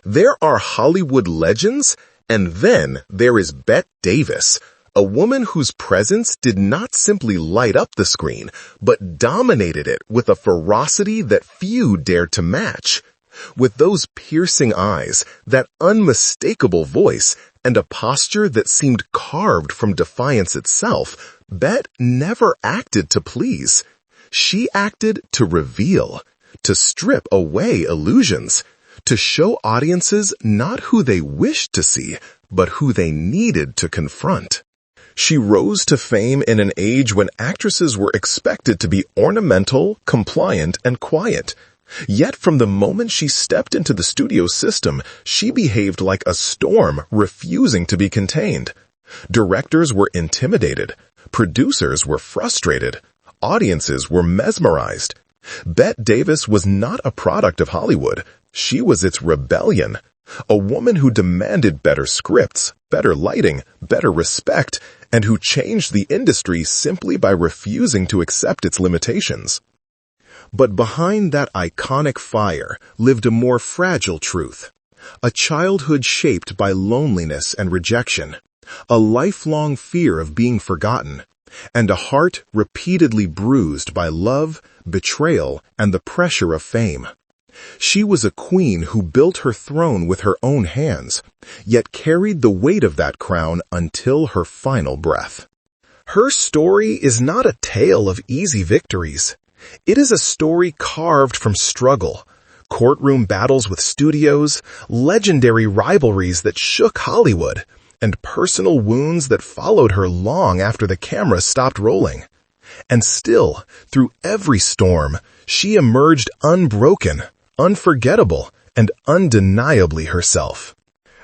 There are Hollywood legends, and then there is Bette Davis, a woman whose presence did not simply light up the screen, but dominated it with a ferocity that few dared to match. With those piercing eyes, that unmistakable voice, and a posture that seemed carved from defiance itself, Bette never acted to please. She acted to reveal, to strip away illusions, to show audiences not who they wished to see, but who they needed to confront. She rose to fame in an age when actresses were expected to be ornamental, compliant, and quiet. Yet from the moment she stepped into the studio system, she behaved like a storm, refusing to be contained. Directors were intimidated. Producers were frustrated. Audiences were mesmerized. Bette Davis was not a product of Hollywood. She was its rebellion. A woman who demanded better scripts, better lighting, better respect, and who changed the industry simply by refusing to accept its limitations. But behind that iconic fire lived a more fragile truth. A childhood shaped by loneliness and rejection, a lifelong fear of being forgotten, and a heart repeatedly bruised by love, betrayal, and the pressure of fame. She was a queen who built her throne with her own hands, yet carried the weight of that crown until her final breath. Her story is not a tale of easy victories. It is a story carved from struggle, courtroom battles with studios, legendary rivalries that shook Hollywood, and personal wounds that followed her long after the camera stopped rolling. And still, through every storm, she emerged unbroken, unforgettable, and undeniably herself.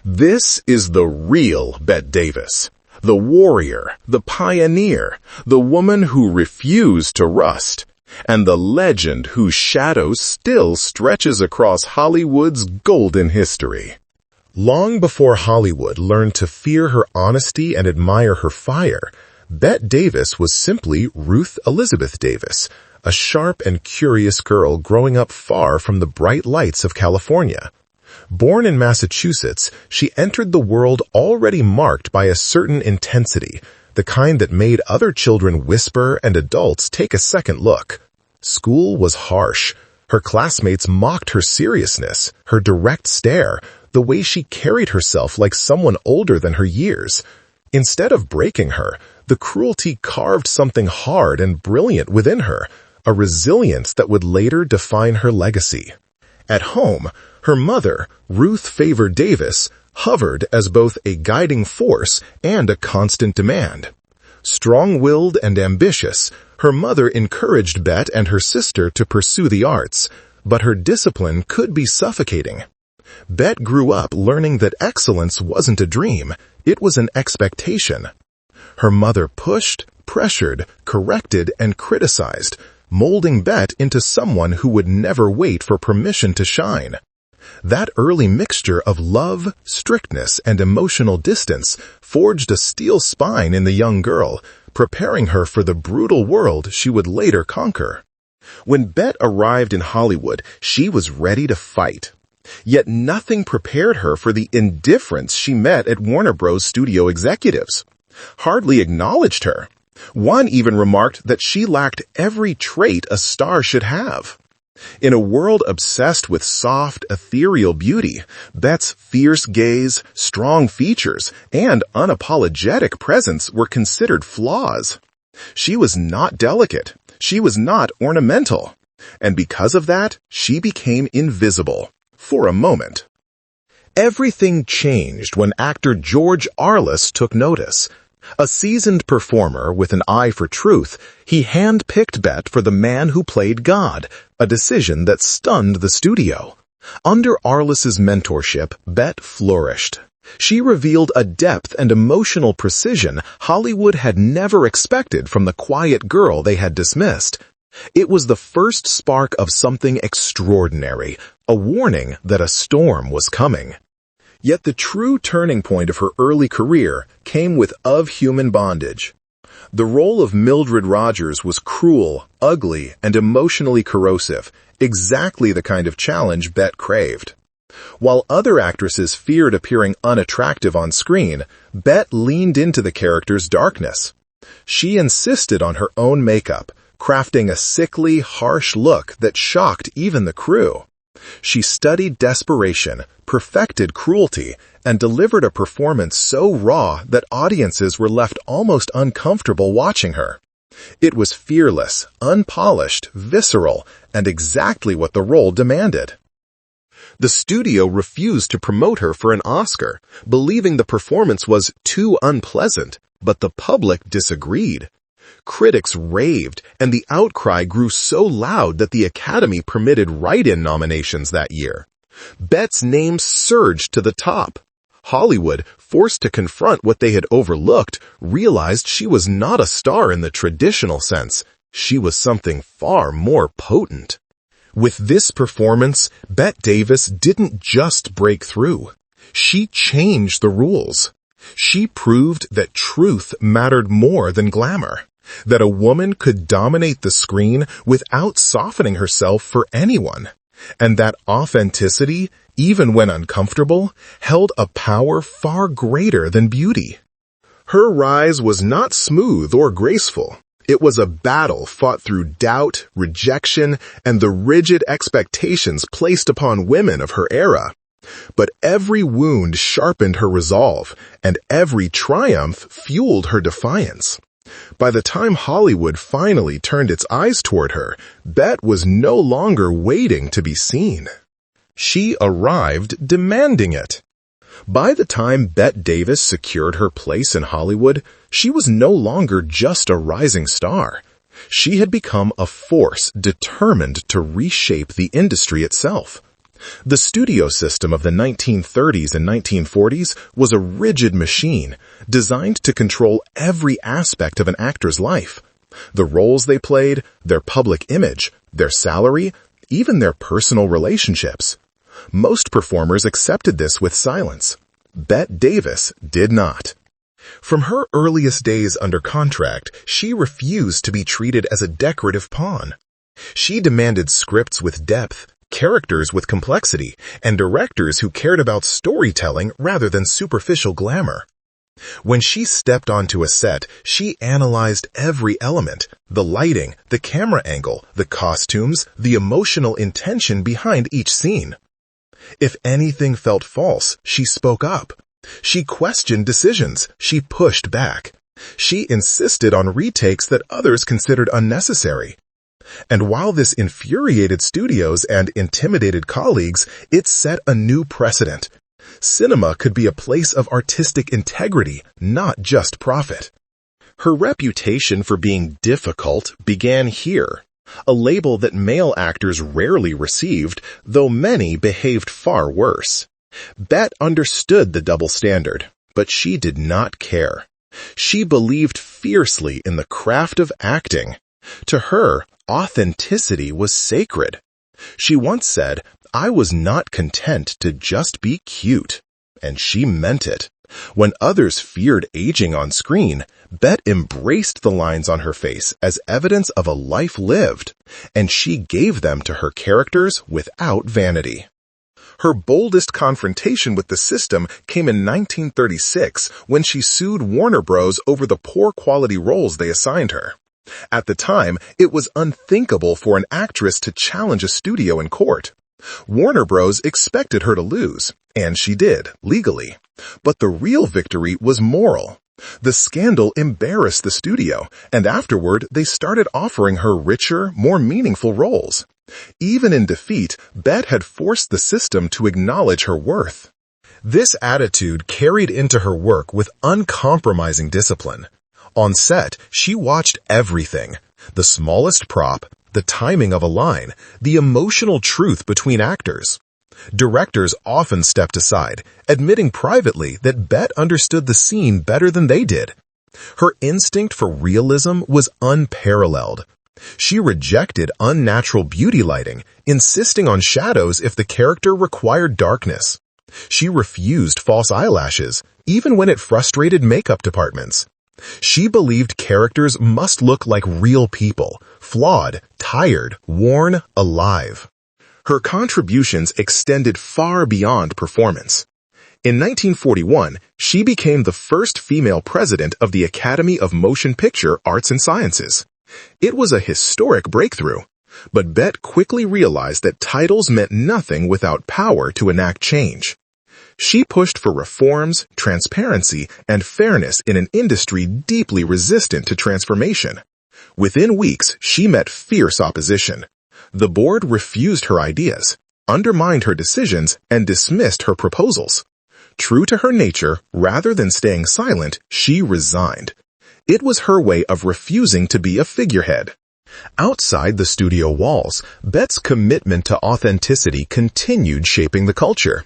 This is the real Bette Davis, the warrior, the pioneer, the woman who refused to rust, and the legend whose shadow still stretches across Hollywood's golden history. Long before Hollywood learned to fear her honesty and admire her fire, Bette Davis was simply Ruth Elizabeth Davis, a sharp and curious girl growing up far from the bright lights of California. Born in Massachusetts, she entered the world already marked by a certain intensity, the kind that made other children whisper and adults take a second look. School was harsh. Her classmates mocked her seriousness, her direct stare, the way she carried herself like someone older than her years. Instead of breaking her, the cruelty carved something hard and brilliant within her, a resilience that would later define her legacy. At home, her mother, Ruth Favor Davis, hovered as both a guiding force and a constant demand. Strong-willed and ambitious, her mother encouraged Bette and her sister to pursue the arts, but her discipline could be suffocating. Bette grew up learning that excellence wasn't a dream, it was an expectation. Her mother pushed, pressured, corrected, and criticized, molding Bette into someone who would never wait for permission to shine. That early mixture of love, strictness, and emotional distance forged a steel spine in the young girl, preparing her for the brutal world she would later conquer. When Bette arrived in Hollywood, she was ready to fight. Yet nothing prepared her for the indifference she met at Warner Bros. Studio executives. Hardly acknowledged her. One even remarked that she lacked every trait a star should have. In a world obsessed with soft, ethereal beauty, Bette's fierce gaze, strong features, and unapologetic presence were considered flaws. She was not delicate. She was not ornamental. And because of that, she became invisible. For a moment. Everything changed when actor George Arliss took notice. A seasoned performer with an eye for truth, he handpicked Bette for the man who played God, a decision that stunned the studio. Under Arliss's mentorship, Bette flourished. She revealed a depth and emotional precision Hollywood had never expected from the quiet girl they had dismissed. It was the first spark of something extraordinary, a warning that a storm was coming. Yet the true turning point of her early career came with Of Human Bondage. The role of Mildred Rogers was cruel, ugly, and emotionally corrosive, exactly the kind of challenge Bette craved. While other actresses feared appearing unattractive on screen, Bette leaned into the character's darkness. She insisted on her own makeup, crafting a sickly, harsh look that shocked even the crew. She studied desperation, perfected cruelty, and delivered a performance so raw that audiences were left almost uncomfortable watching her. It was fearless, unpolished, visceral, and exactly what the role demanded. The studio refused to promote her for an Oscar, believing the performance was too unpleasant, but the public disagreed. Critics raved, and the outcry grew so loud that the Academy permitted write-in nominations that year. Bette's name surged to the top. Hollywood, forced to confront what they had overlooked, realized she was not a star in the traditional sense. She was something far more potent. With this performance, Bette Davis didn't just break through. She changed the rules. She proved that truth mattered more than glamour, that a woman could dominate the screen without softening herself for anyone, and that authenticity, even when uncomfortable, held a power far greater than beauty. Her rise was not smooth or graceful. It was a battle fought through doubt, rejection, and the rigid expectations placed upon women of her era. But every wound sharpened her resolve, and every triumph fueled her defiance. By the time Hollywood finally turned its eyes toward her, Bette was no longer waiting to be seen. She arrived demanding it. By the time Bette Davis secured her place in Hollywood, she was no longer just a rising star. She had become a force determined to reshape the industry itself. The studio system of the 1930s and 1940s was a rigid machine designed to control every aspect of an actor's life. The roles they played, their public image, their salary, even their personal relationships. Most performers accepted this with silence. Bette Davis did not. From her earliest days under contract, she refused to be treated as a decorative pawn. She demanded scripts with depth, characters with complexity, and directors who cared about storytelling rather than superficial glamour. When she stepped onto a set, she analyzed every element, the lighting, the camera angle, the costumes, the emotional intention behind each scene. If anything felt false, she spoke up. She questioned decisions. She pushed back. She insisted on retakes that others considered unnecessary. And while this infuriated studios and intimidated colleagues, it set a new precedent. Cinema could be a place of artistic integrity, not just profit. Her reputation for being difficult began here, a label that male actors rarely received, though many behaved far worse. Bette understood the double standard, but she did not care. She believed fiercely in the craft of acting. To her, authenticity was sacred. She once said, "I was not content to just be cute." And she meant it. When others feared aging on screen, Bette embraced the lines on her face as evidence of a life lived, and she gave them to her characters without vanity. Her boldest confrontation with the system came in 1936 when she sued Warner Bros. Over the poor quality roles they assigned her. At the time, it was unthinkable for an actress to challenge a studio in court. Warner Bros. Expected her to lose, and she did, legally. But the real victory was moral. The scandal embarrassed the studio, and afterward they started offering her richer, more meaningful roles. Even in defeat, Bette had forced the system to acknowledge her worth. This attitude carried into her work with uncompromising discipline. On set, she watched everything: the smallest prop, the timing of a line, the emotional truth between actors. Directors often stepped aside, admitting privately that Bette understood the scene better than they did. Her instinct for realism was unparalleled. She rejected unnatural beauty lighting, insisting on shadows if the character required darkness. She refused false eyelashes, even when it frustrated makeup departments. She believed characters must look like real people, flawed, tired, worn, alive. Her contributions extended far beyond performance. In 1941, she became the first female president of the Academy of Motion Picture Arts and Sciences. It was a historic breakthrough, but Bette quickly realized that titles meant nothing without power to enact change. She pushed for reforms, transparency, and fairness in an industry deeply resistant to transformation. Within weeks, she met fierce opposition. The board refused her ideas, undermined her decisions, and dismissed her proposals. True to her nature, rather than staying silent, she resigned. It was her way of refusing to be a figurehead. Outside the studio walls, Bette's commitment to authenticity continued shaping the culture.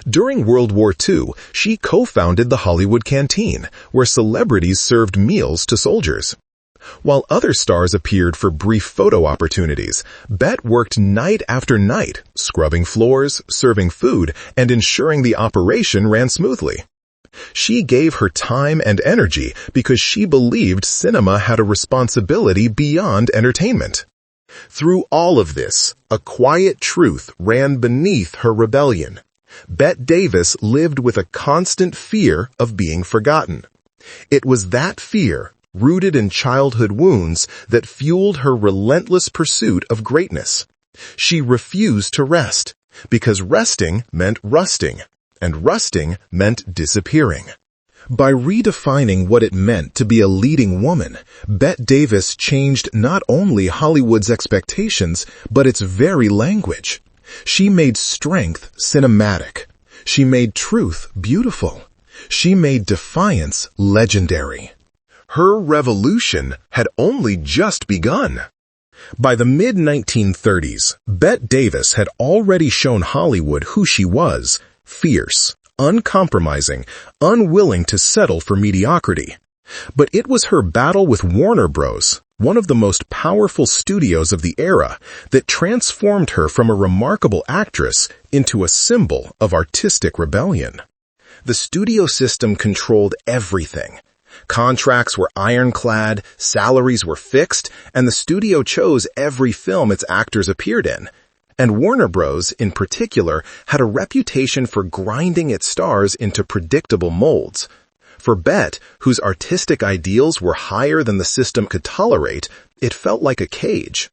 During World War II, she co-founded the Hollywood Canteen, where celebrities served meals to soldiers. While other stars appeared for brief photo opportunities, Bette worked night after night, scrubbing floors, serving food, and ensuring the operation ran smoothly. She gave her time and energy because she believed cinema had a responsibility beyond entertainment. Through all of this, a quiet truth ran beneath her rebellion. Bette Davis lived with a constant fear of being forgotten. It was that fear, rooted in childhood wounds, that fueled her relentless pursuit of greatness. She refused to rest, because resting meant rusting, and rusting meant disappearing. By redefining what it meant to be a leading woman, Bette Davis changed not only Hollywood's expectations, but its very language. She made strength cinematic. She made truth beautiful. She made defiance legendary. Her revolution had only just begun. By the mid-1930s, Bette Davis had already shown Hollywood who she was: fierce, uncompromising, unwilling to settle for mediocrity. But it was her battle with Warner Bros., one of the most powerful studios of the era, that transformed her from a remarkable actress into a symbol of artistic rebellion. The studio system controlled everything. Contracts were ironclad, salaries were fixed, and the studio chose every film its actors appeared in. And Warner Bros., in particular, had a reputation for grinding its stars into predictable molds. For Bette, whose artistic ideals were higher than the system could tolerate, it felt like a cage.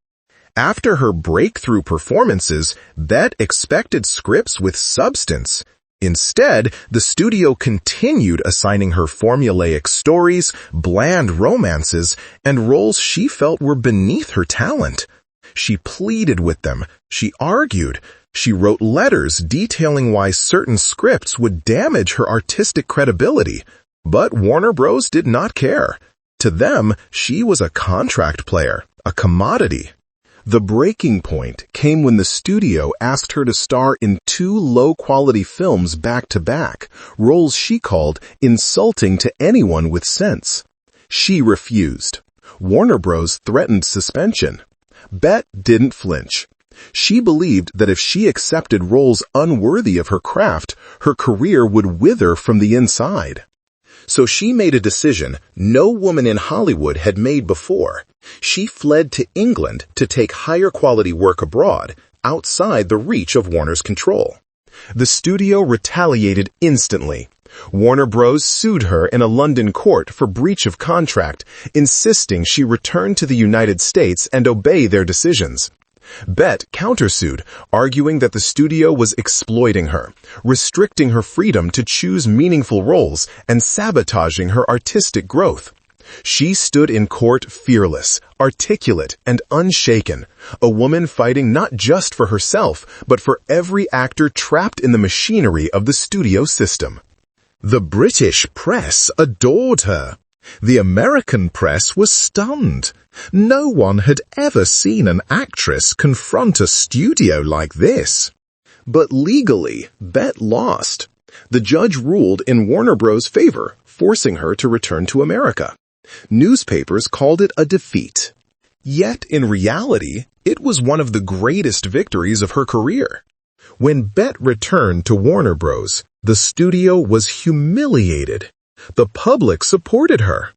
After her breakthrough performances, Bette expected scripts with substance. Instead, the studio continued assigning her formulaic stories, bland romances, and roles she felt were beneath her talent. She pleaded with them. She argued. She wrote letters detailing why certain scripts would damage her artistic credibility. But Warner Bros. Did not care. To them, she was a contract player, a commodity. The breaking point came when the studio asked her to star in 2 low-quality films back-to-back, roles she called insulting to anyone with sense. She refused. Warner Bros. Threatened suspension. Bette didn't flinch. She believed that if she accepted roles unworthy of her craft, her career would wither from the inside. So she made a decision no woman in Hollywood had made before. She fled to England to take higher quality work abroad, outside the reach of Warner's control. The studio retaliated instantly. Warner Bros. Sued her in a London court for breach of contract, insisting she return to the United States and obey their decisions. Bette countersued, arguing that the studio was exploiting her, restricting her freedom to choose meaningful roles, and sabotaging her artistic growth. She stood in court fearless, articulate, and unshaken, a woman fighting not just for herself, but for every actor trapped in the machinery of the studio system. The British press adored her. The American press was stunned. No one had ever seen an actress confront a studio like this. But legally, Bette lost. The judge ruled in Warner Bros.' favor, forcing her to return to America. Newspapers called it a defeat. Yet, in reality, it was one of the greatest victories of her career. When Bette returned to Warner Bros., the studio was humiliated. The public supported her.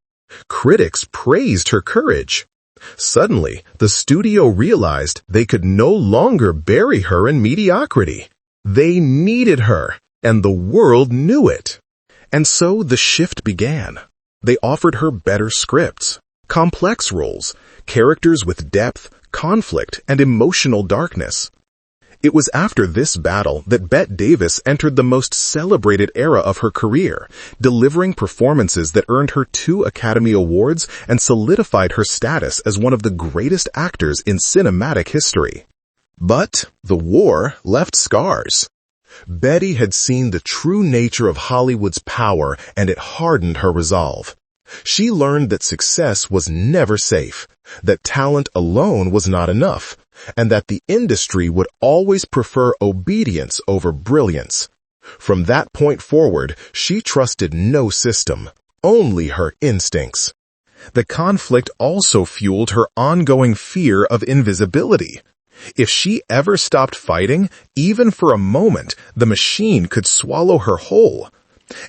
Critics praised her courage. Suddenly, the studio realized they could no longer bury her in mediocrity. They needed her, and the world knew it. And so the shift began. They offered her better scripts, complex roles, characters with depth, conflict, and emotional darkness. It was after this battle that Bette Davis entered the most celebrated era of her career, delivering performances that earned her 2 Academy Awards and solidified her status as one of the greatest actors in cinematic history. But the war left scars. Bette had seen the true nature of Hollywood's power, and it hardened her resolve. She learned that success was never safe, that talent alone was not enough, and that the industry would always prefer obedience over brilliance. From that point forward, she trusted no system, only her instincts. The conflict also fueled her ongoing fear of invisibility. If she ever stopped fighting, even for a moment, the machine could swallow her whole.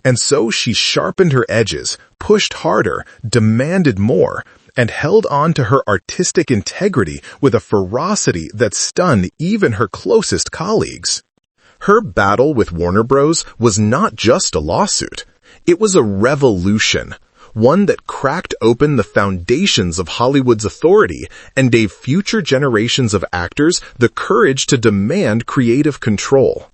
And so she sharpened her edges, pushed harder, demanded more, and held on to her artistic integrity with a ferocity that stunned even her closest colleagues. Her battle with Warner Bros. Was not just a lawsuit. It was a revolution, one that cracked open the foundations of Hollywood's authority and gave future generations of actors the courage to demand creative control.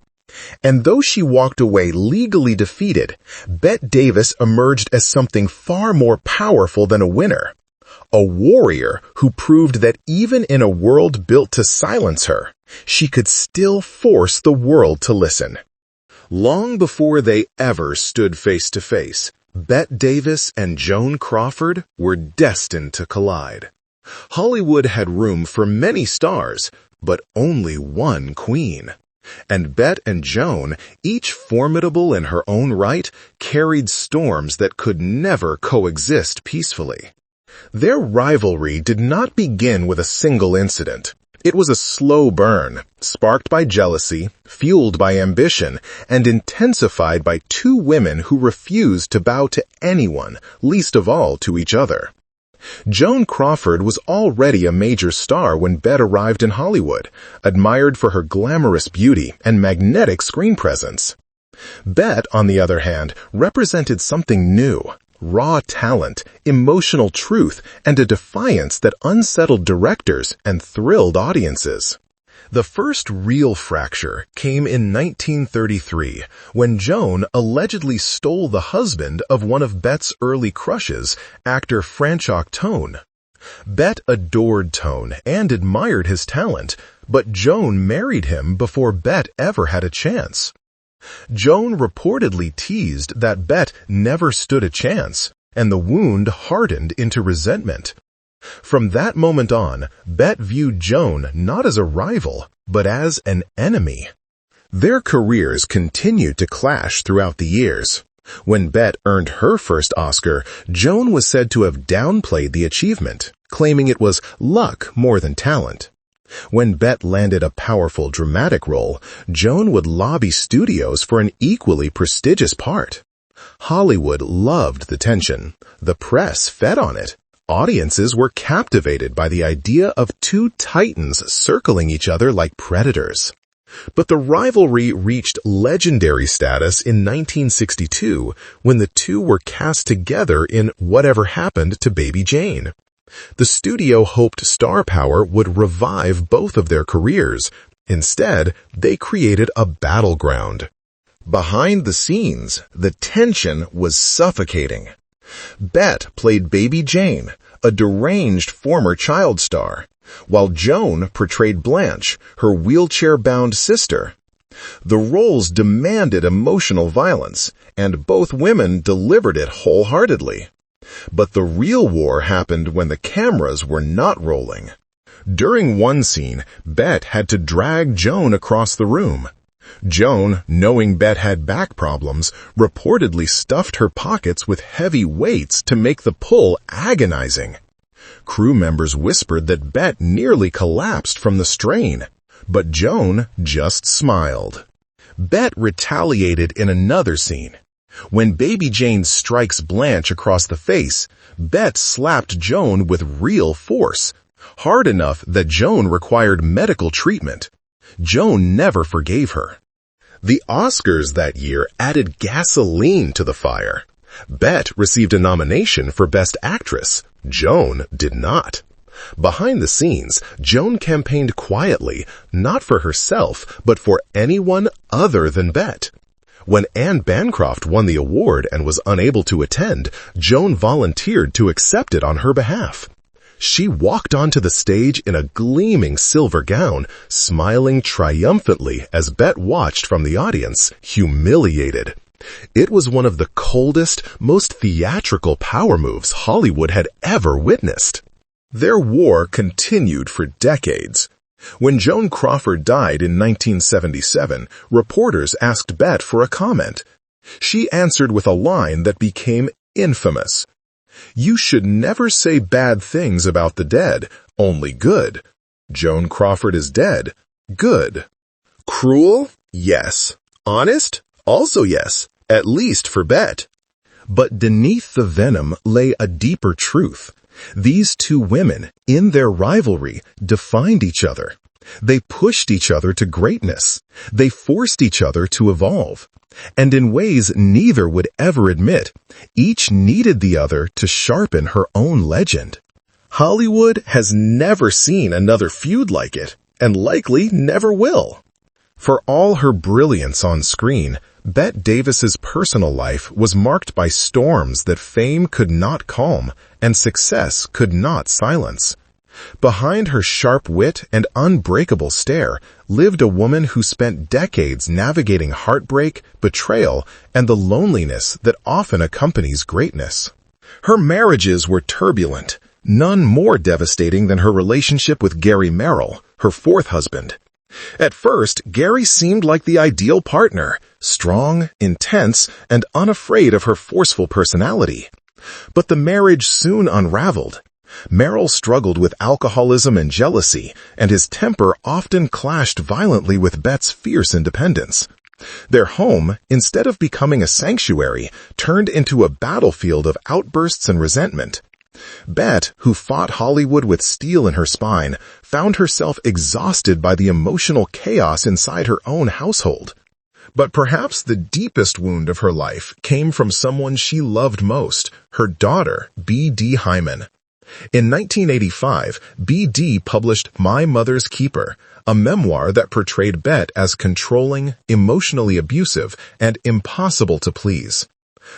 And though she walked away legally defeated, Bette Davis emerged as something far more powerful than a winner. A warrior who proved that even in a world built to silence her, she could still force the world to listen. Long before they ever stood face to face, Bette Davis and Joan Crawford were destined to collide. Hollywood had room for many stars, but only one queen. And Bette and Joan, each formidable in her own right, carried storms that could never coexist peacefully. Their rivalry did not begin with a single incident. It was a slow burn, sparked by jealousy, fueled by ambition, and intensified by 2 women who refused to bow to anyone, least of all to each other. Joan Crawford was already a major star when Bette arrived in Hollywood, admired for her glamorous beauty and magnetic screen presence. Bette, on the other hand, represented something new. Raw talent, emotional truth, and a defiance that unsettled directors and thrilled audiences. The first real fracture came in 1933, when Joan allegedly stole the husband of one of Bette's early crushes, actor Franchock Tone. Bette adored Tone and admired his talent, but Joan married him before Bette ever had a chance. Joan reportedly teased that Bette never stood a chance, and the wound hardened into resentment. From that moment on, Bette viewed Joan not as a rival, but as an enemy. Their careers continued to clash throughout the years. When Bette earned her first Oscar, Joan was said to have downplayed the achievement, claiming it was luck more than talent. When Bette landed a powerful dramatic role, Joan would lobby studios for an equally prestigious part. Hollywood loved the tension. The press fed on it. Audiences were captivated by the idea of 2 titans circling each other like predators. But the rivalry reached legendary status in 1962 when the 2 were cast together in Whatever Happened to Baby Jane. The studio hoped star power would revive both of their careers. Instead, they created a battleground. Behind the scenes, the tension was suffocating. Bette played Baby Jane, a deranged former child star, while Joan portrayed Blanche, her wheelchair-bound sister. The roles demanded emotional violence, and both women delivered it wholeheartedly. But the real war happened when the cameras were not rolling. During one scene, Bette had to drag Joan across the room. Joan, knowing Bette had back problems, reportedly stuffed her pockets with heavy weights to make the pull agonizing. Crew members whispered that Bette nearly collapsed from the strain, but Joan just smiled. Bette retaliated in another scene. When Baby Jane strikes Blanche across the face, Bette slapped Joan with real force, hard enough that Joan required medical treatment. Joan never forgave her. The Oscars that year added gasoline to the fire. Bette received a nomination for Best Actress. Joan did not. Behind the scenes, Joan campaigned quietly, not for herself, but for anyone other than Bette. When Anne Bancroft won the award and was unable to attend, Joan volunteered to accept it on her behalf. She walked onto the stage in a gleaming silver gown, smiling triumphantly as Bette watched from the audience, humiliated. It was one of the coldest, most theatrical power moves Hollywood had ever witnessed. Their war continued for decades. When Joan Crawford died in 1977, reporters asked Bette for a comment. She answered with a line that became infamous. "You should never say bad things about the dead, only good. Joan Crawford is dead. Good. Cruel? Yes. Honest? Also yes, at least for Bette." But beneath the venom lay a deeper truth. These two women, in their rivalry, defined each other. They pushed each other to greatness. They forced each other to evolve. And in ways neither would ever admit, each needed the other to sharpen her own legend. Hollywood has never seen another feud like it, and likely never will. For all her brilliance on screen, Bette Davis's personal life was marked by storms that fame could not calm and success could not silence. Behind her sharp wit and unbreakable stare lived a woman who spent decades navigating heartbreak, betrayal, and the loneliness that often accompanies greatness. Her marriages were turbulent, none more devastating than her relationship with Gary Merrill, her fourth husband. At first, Gary seemed like the ideal partner, strong, intense, and unafraid of her forceful personality. But the marriage soon unraveled. Merrill struggled with alcoholism and jealousy, and his temper often clashed violently with Bette's fierce independence. Their home, instead of becoming a sanctuary, turned into a battlefield of outbursts and resentment. Bette, who fought Hollywood with steel in her spine, found herself exhausted by the emotional chaos inside her own household. But perhaps the deepest wound of her life came from someone she loved most, her daughter, B.D. Hyman. In 1985, B.D. published My Mother's Keeper, a memoir that portrayed Bette as controlling, emotionally abusive, and impossible to please.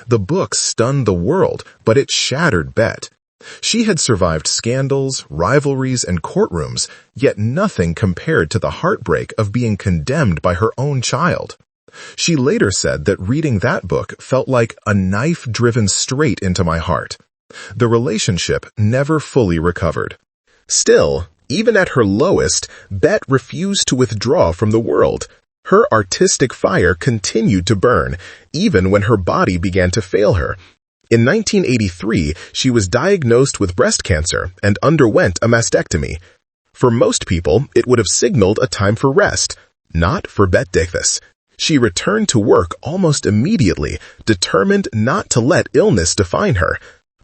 The book stunned the world, but it shattered Bette. She had survived scandals, rivalries, and courtrooms, yet nothing compared to the heartbreak of being condemned by her own child. She later said that reading that book felt like a knife driven straight into my heart. The relationship never fully recovered. Still, even at her lowest, Bette refused to withdraw from the world. Her artistic fire continued to burn, even when her body began to fail her. In 1983, she was diagnosed with breast cancer and underwent a mastectomy. For most people, it would have signaled a time for rest. Not for Bette Davis. She returned to work almost immediately, determined not to let illness define her.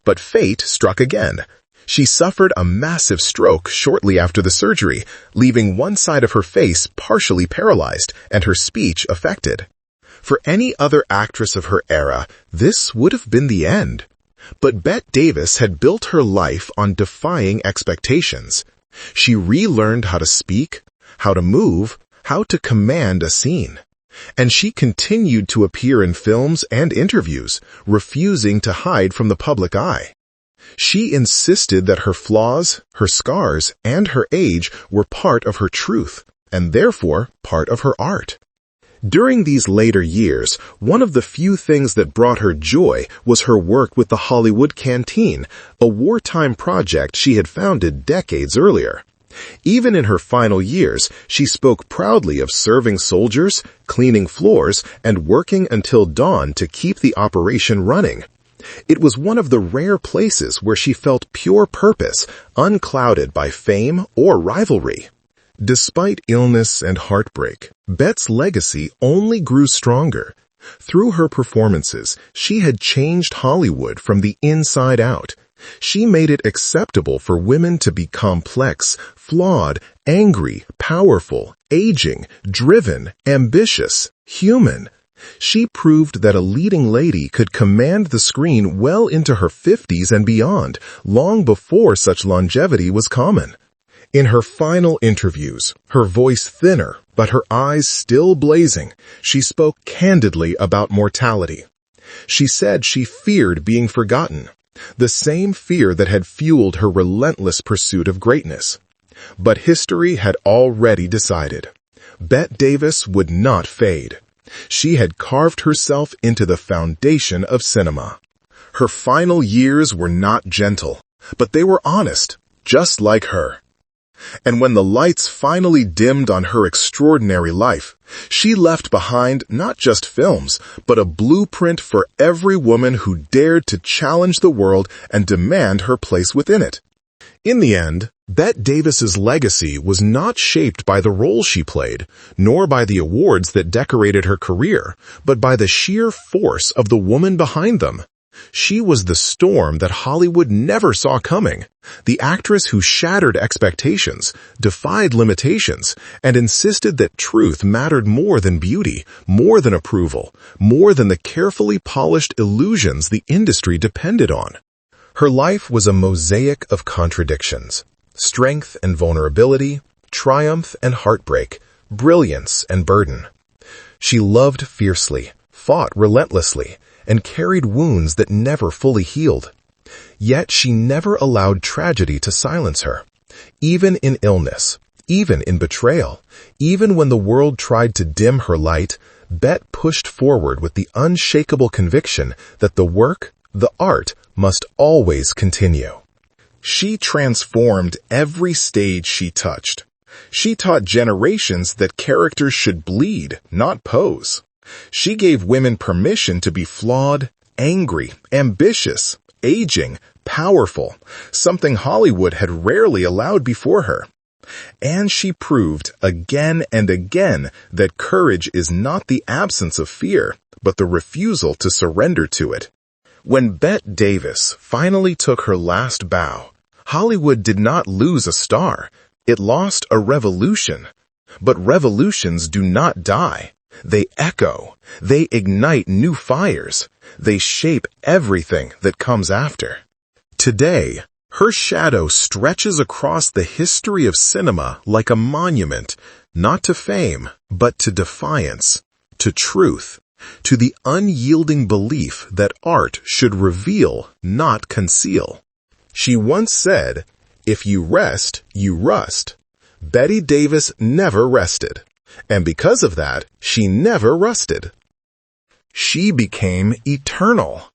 But fate struck again. She suffered a massive stroke shortly after the surgery, leaving one side of her face partially paralyzed and her speech affected. For any other actress of her era, this would have been the end. But Bette Davis had built her life on defying expectations. She relearned how to speak, how to move, how to command a scene. And she continued to appear in films and interviews, refusing to hide from the public eye. She insisted that her flaws, her scars, and her age were part of her truth, and therefore part of her art. During these later years, one of the few things that brought her joy was her work with the Hollywood Canteen, a wartime project she had founded decades earlier. Even in her final years, she spoke proudly of serving soldiers, cleaning floors, and working until dawn to keep the operation running. It was one of the rare places where she felt pure purpose, unclouded by fame or rivalry. Despite illness and heartbreak, Bette's legacy only grew stronger. Through her performances, she had changed Hollywood from the inside out. She made it acceptable for women to be complex, flawed, angry, powerful, aging, driven, ambitious, human. She proved that a leading lady could command the screen well into her 50s and beyond, long before such longevity was common. In her final interviews, her voice thinner, but her eyes still blazing, she spoke candidly about mortality. She said she feared being forgotten, the same fear that had fueled her relentless pursuit of greatness. But history had already decided. Bette Davis would not fade. She had carved herself into the foundation of cinema. Her final years were not gentle, but they were honest, just like her. And when the lights finally dimmed on her extraordinary life, she left behind not just films, but a blueprint for every woman who dared to challenge the world and demand her place within it. In the end, Bette Davis's legacy was not shaped by the role she played, nor by the awards that decorated her career, but by the sheer force of the woman behind them. She was the storm that Hollywood never saw coming, the actress who shattered expectations, defied limitations, and insisted that truth mattered more than beauty, more than approval, more than the carefully polished illusions the industry depended on. Her life was a mosaic of contradictions, strength and vulnerability, triumph and heartbreak, brilliance and burden. She loved fiercely, fought relentlessly, and carried wounds that never fully healed. Yet she never allowed tragedy to silence her. Even in illness, even in betrayal, even when the world tried to dim her light, Bette pushed forward with the unshakable conviction that the work, the art, must always continue. She transformed every stage she touched. She taught generations that characters should bleed, not pose. She gave women permission to be flawed, angry, ambitious, aging, powerful, something Hollywood had rarely allowed before her. And she proved again and again that courage is not the absence of fear, but the refusal to surrender to it. When Bette Davis finally took her last bow, Hollywood did not lose a star. It lost a revolution. But revolutions do not die. They echo. They ignite new fires. They shape everything that comes after. Today, her shadow stretches across the history of cinema like a monument, not to fame, but to defiance, to truth, to the unyielding belief that art should reveal, not conceal. She once said, "If you rest, you rust." Bette Davis never rested. And because of that, she never rusted. She became eternal.